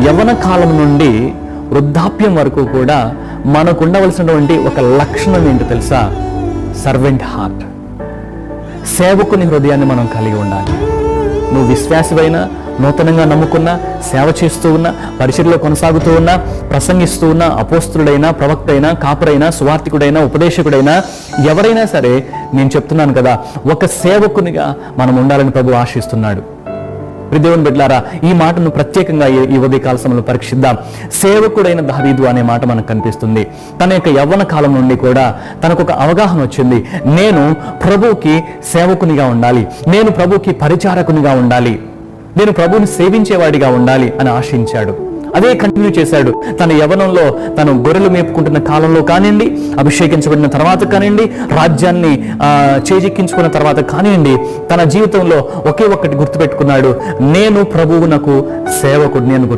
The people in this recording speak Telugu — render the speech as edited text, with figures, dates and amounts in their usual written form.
యవ్వన కాలం నుండి వృద్ధాప్యం వరకు కూడా మనకు ఉండవలసినటువంటి ఒక లక్షణం ఏంటో తెలుసా? Servant heart. సేవకుని హృదయాన్ని మనం కలిగి ఉండాలి. నువ్వు విశ్వాసమైనా, నూతనంగా నమ్ముకున్నా, సేవ చేస్తూ ఉన్నా, పరిచర్యలో కొనసాగుతూ ఉన్నా, ప్రసంగిస్తూ ఉన్నా, అపోస్తుడైనా, ప్రవక్త అయినా, కాపురైనా, సువార్థికుడైనా, ఉపదేశకుడైనా, ఎవరైనా సరే నేను చెప్తున్నాను కదా, ఒక సేవకునిగా మనం ఉండాలని ప్రభు ఆశిస్తున్నాడు. దేవుని బిడ్డలారా, ఈ మాటను ప్రత్యేకంగా ఈ ఉదయకాల సమయంలో పరీక్షిద్దాం. సేవకుడైన దావీదు అనే మాట మనకు కనిపిస్తుంది. తన యొక్క యవ్వన కాలం నుండి కూడా తనకు ఒక అవగాహన వచ్చింది. నేను ప్రభువుకి సేవకునిగా ఉండాలి, నేను ప్రభువుకి పరిచారకునిగా ఉండాలి, నేను ప్రభువుని సేవించేవాడిగా ఉండాలి అని ఆశించాడు. అదే కంటిన్యూ చేశాడు. తన యవ్వనంలో తను గొర్రెలు మేపుకుంటున్న కాలంలో కానివ్వండి, అభిషేకించబడిన తర్వాత కానివ్వండి, రాజ్యాన్ని చేజిక్కించుకున్న తర్వాత కానివ్వండి, తన జీవితంలో ఒకే ఒక్కటి గుర్తుపెట్టుకున్నాడు, నేను ప్రభువునకు సేవకుడిని అని